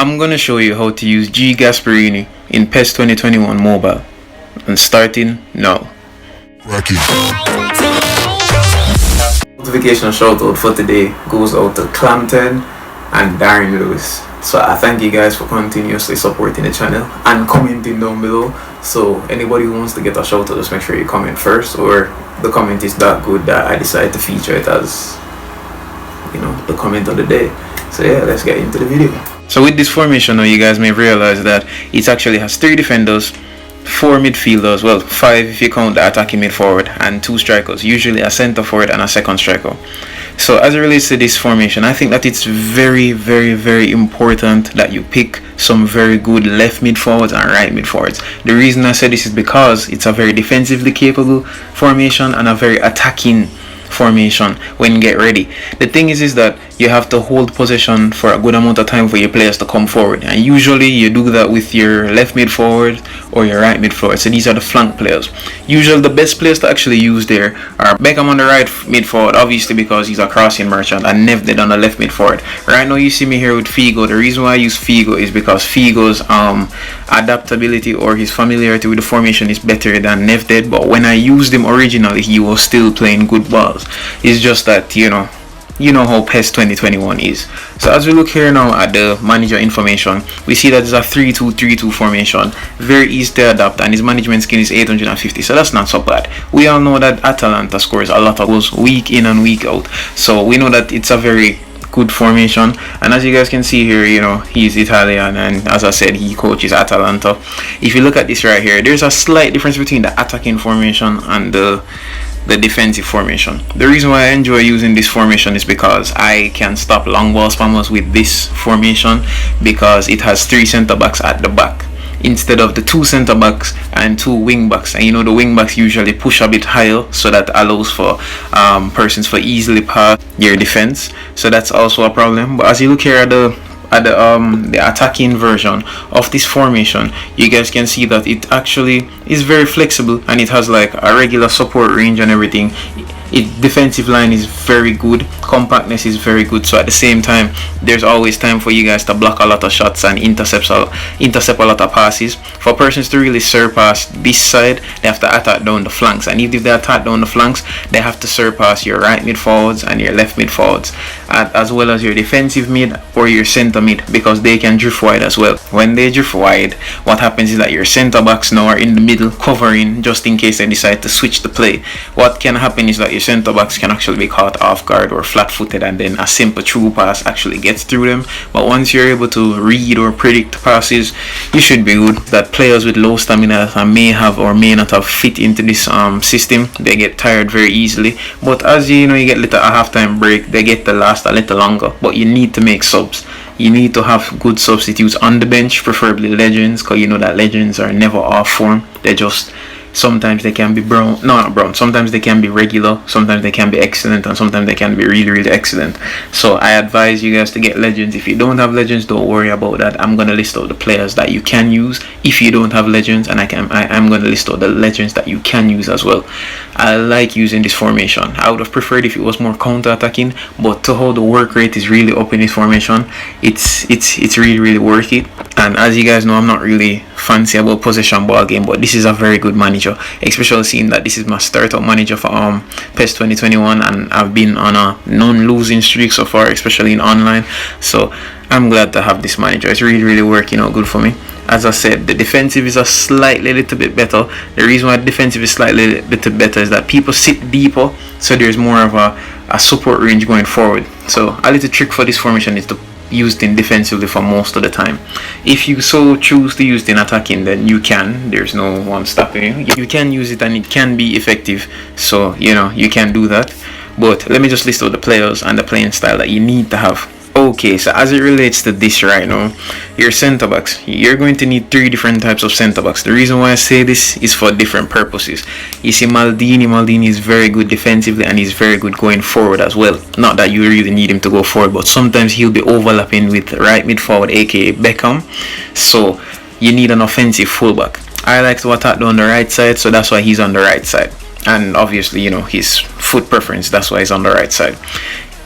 I'm gonna show you how to use G.Gasperini in PES 2021 mobile, and starting now. Notification shout out for today goes out to Clampton and Darren Lewis. So I thank you guys for continuously supporting the channel and commenting down below. So anybody who wants to get a shout out, just make sure you comment first, or the comment is that good that I decide to feature it as, you know, the comment of the day. So yeah, let's get into the video. So with this formation now, you guys may realize that it actually has 3 defenders, 4 midfielders, well 5 if you count the attacking mid forward, and 2 strikers, usually a center forward and a second striker. So as it relates to this formation, I think that it's very important that you pick some very good left mid forwards and right mid forwards. The reason I say this is because it's a very defensively capable formation and a very attacking formation when you get ready. The thing is that you have to hold possession for a good amount of time for your players to come forward, and usually you do that with your left mid forward or your right mid forward. So these are the flank players. Usually the best players to actually use there are Beckham on the right mid forward, obviously because he's a crossing merchant, and Nevded on the left mid forward. Right now you see me here with Figo. The reason why I use Figo is because Figo's adaptability or his familiarity with the formation is better than Nevded, but when I used him originally he was still playing good balls. It's just that you know how PES 2021 is. So as we look here now at the manager information, we see that it's a 3-2-3-2 formation, very easy to adapt, and his management skill is 850, so that's not so bad. We all know that Atalanta scores a lot of goals week in and week out, so we know that it's a very good formation. And as you guys can see here, you know, he's Italian, and as I said, he coaches Atalanta. If you look at this right here, there's a slight difference between the attacking formation and the defensive formation. The reason why I enjoy using this formation is because I can stop long ball spammers with this formation, because it has 3 center backs at the back instead of the 2 center backs and 2 wing backs. And you know, the wing backs usually push a bit higher, so that allows for persons for easily pass your defense. So that's also a problem. But as you look here at the attacking version of this formation, you guys can see that it actually is very flexible, and it has like a regular support range and everything. Its defensive line is very good, compactness is very good, so at the same time there's always time for you guys to block a lot of shots and intercept a lot of passes. For persons to really surpass this side, they have to attack down the flanks, and if they attack down the flanks, they have to surpass your right mid forwards and your left mid forwards, as well as your defensive mid or your center mid, because they can drift wide as well. When they drift wide, what happens is that your center backs now are in the middle covering, just in case they decide to switch the play. What can happen is that your center backs can actually be caught off guard or flat-footed, and then a simple through pass actually gets through them. But once you're able to read or predict passes, you should be good. That players with low stamina and may have or may not have fit into this system, they get tired very easily. But as you know, you get a halftime break, they get to last a little longer. But you need to make subs. You need to have good substitutes on the bench, preferably legends, because you know that legends are never off form. They just, sometimes they can be sometimes they can be regular, sometimes they can be excellent, and sometimes they can be really excellent. So I advise you guys to get legends. If you don't have legends, don't worry about that. I'm gonna list out the players that you can use if you don't have legends, and I'm gonna list out the legends that you can use as well. I like using this formation. I would have preferred if it was more counter-attacking, but to how the work rate is really up in this formation, it's really worth it. And as you guys know, I'm not really fancy about possession ball game, but this is a very good manager, especially seeing that this is my startup manager for PES 2021, and I've been on a non-losing streak so far, especially in online. So I'm glad to have this manager. It's really working out good for me. As I said, the defensive is a little bit better. The reason why the defensive is slightly little better is that people sit deeper, so there's more of a support range going forward. So a little trick for this formation is to use it in defensively for most of the time. If you so choose to use it in attacking, then you can. There's no one stopping you. You can use it and it can be effective. So you know, you can do that. But let me just list out the players and the playing style that you need to have. Okay, so as it relates to this right now, your center backs, you're going to need 3 different types of center backs. The reason why I say this is for different purposes. You see, Maldini is very good defensively, and he's very good going forward as well. Not that you really need him to go forward, but sometimes he'll be overlapping with right mid forward, aka Beckham. So you need an offensive fullback. I like to attack down the right side, so that's why he's on the right side. And obviously, you know, his foot preference, that's why he's on the right side.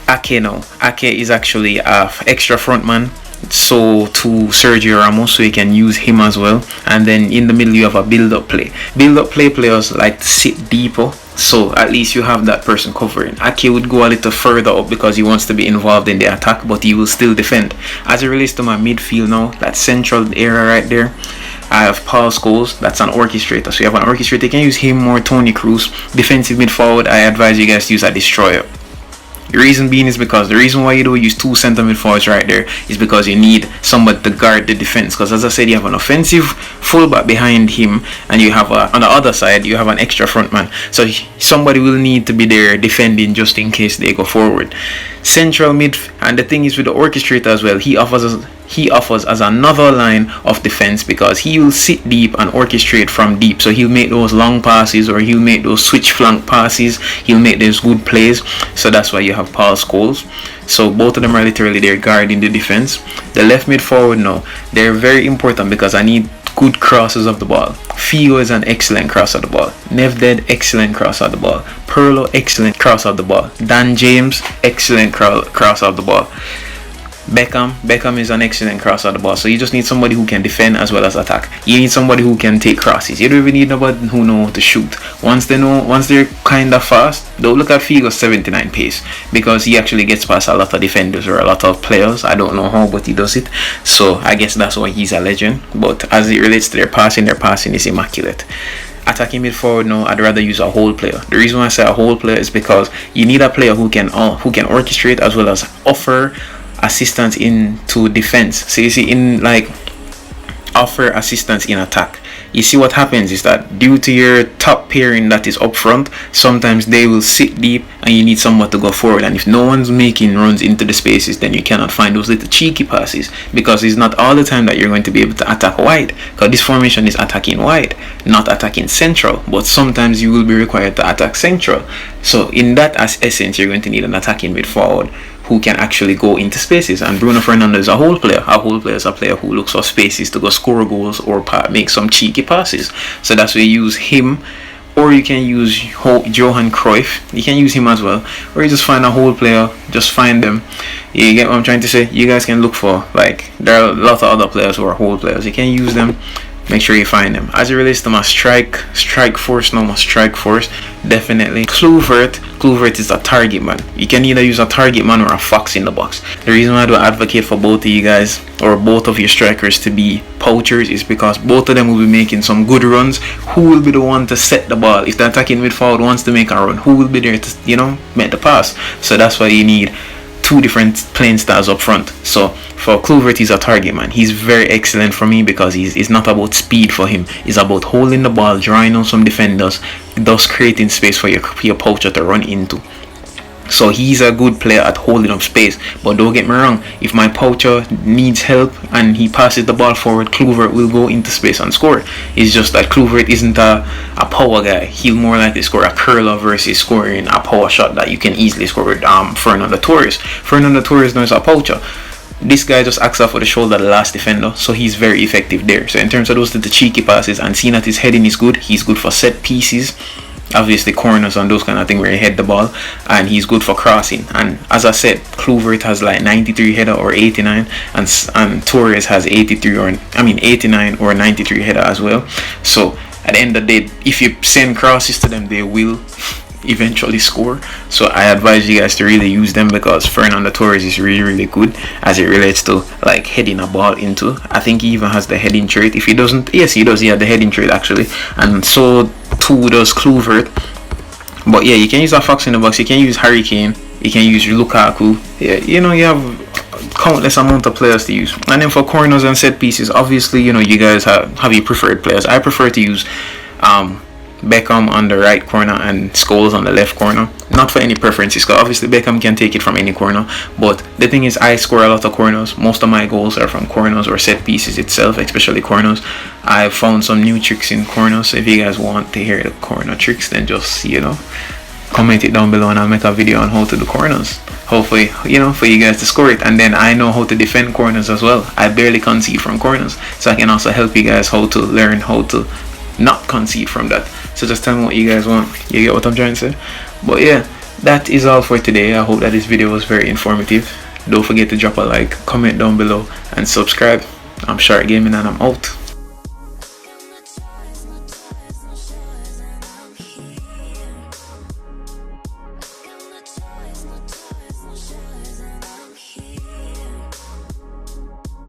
Ake is actually a extra front man. so to Sergio Ramos, so you can use him as well. And then in the middle you have a build-up play. Build-up play players like to sit deeper, so at least you have that person covering. Ake would go a little further up because he wants to be involved in the attack, but he will still defend. As it relates to my midfield now, that central area right there, I have Paul Scholes, that's an orchestrator. So you have an orchestrator, you can use him or Tony Cruz. Defensive mid forward, I advise you guys to use a destroyer. The reason being is because the reason why you don't use two centre midfielders right there is because you need somebody to guard the defense. Because as I said, you have an offensive fullback behind him, and you have on the other side you have an extra front man. So somebody will need to be there defending just in case they go forward. Central mid, and the thing is with the orchestrator as well, he offers as another line of defense because he will sit deep and orchestrate from deep. So he'll make those long passes, or he'll make those switch flank passes, he'll make those good plays. So that's why you have Paul Scholes. So both of them are literally there guarding the defense. The left mid forward now, they're very important because I need good crosses of the ball. Figo is an excellent cross of the ball. Nevded, excellent cross of the ball. Perlo, excellent cross of the ball. Dan James, excellent cross of the ball. Beckham is an excellent cross of the ball. So you just need somebody who can defend as well as attack. You need somebody who can take crosses. You don't even need nobody who knows to shoot. Once they're kind of fast, don't look at Figo's 79 pace, because he actually gets past a lot of defenders or a lot of players. I don't know how, but he does it. So I guess that's why he's a legend. But as it relates to their passing is immaculate. Attacking mid forward now, I'd rather use a whole player. The reason why I say a whole player is because you need a player who can orchestrate as well as offer assistance into defense. So you see, in like offer assistance in attack, you see what happens is that due to your top pairing that is up front, sometimes they will sit deep and you need someone to go forward, and if no one's making runs into the spaces, then you cannot find those little cheeky passes, because it's not all the time that you're going to be able to attack wide, because this formation is attacking wide, not attacking central, but sometimes you will be required to attack central. So in that essence, you're going to need an attacking mid forward who can actually go into spaces, and Bruno Fernandes is a whole player. A whole player is a player who looks for spaces to go score goals or make some cheeky passes. So that's why you use him, or you can use Johan Cruyff. You can use him as well, or you just find a whole player. Just find them. You get what I'm trying to say? You guys can look for, like, there are a lot of other players who are whole players. You can use them. Make sure you find them. As it relates to my strike force, definitely Kluivert is a target man. You can either use a target man or a fox in the box. The reason why I do advocate for both of you guys, or both of your strikers, to be poachers is because both of them will be making some good runs. Who will be the one to set the ball? If the attacking midfield wants to make a run, who will be there to make the pass? So that's why you need two different playing styles up front. So for Kluivert, he's a target man. He's very excellent for me because it's not about speed for him. It's about holding the ball, drawing on some defenders, thus creating space for your poacher to run into. So he's a good player at holding up space. But don't get me wrong, if my poacher needs help and he passes the ball forward, Kluivert will go into space and score. It's just that Kluivert isn't a power guy. He'll more likely score a curler versus scoring a power shot that you can easily score with Fernando Torres. Fernando Torres knows a poacher. This guy just acts off of the shoulder of the last defender, so he's very effective there. So in terms of those the cheeky passes, and seeing that his heading is good, he's good for set pieces, obviously corners and those kind of thing where he head the ball, and he's good for crossing. And as I said, Kluivert has like 93 header or 89, and Torres has 89 or 93 header as well. So at the end of the day, if you send crosses to them, they will eventually score. So I advise you guys to really use them, because Fernando Torres is really good as it relates to like heading a ball into. I think he even has the heading trait. If he doesn't, yes he does, he has the heading trait actually, and so too does Kluivert. But yeah, you can use a fox in the box, you can use Harry Kane, you can use Lukaku. Yeah, you have countless amount of players to use. And then for corners and set pieces, obviously you guys have your preferred players. I prefer to use Beckham on the right corner and Scholes on the left corner. Not for any preferences, because obviously Beckham can take it from any corner, but the thing is, I score a lot of corners. Most of my goals are from corners or set pieces itself, especially corners. I've found some new tricks in corners, so if you guys want to hear the corner tricks, then just comment it down below and I'll make a video on how to do corners. Hopefully, for you guys to score it. And then I know how to defend corners as well. I barely concede from corners, so I can also help you guys how to learn how to not concede from that. So just tell me what you guys want. You get what I'm trying to say? But yeah, that is all for today. I hope that this video was very informative. Don't forget to drop a like, comment down below, and subscribe. I'm Sharc Gaming, and I'm out.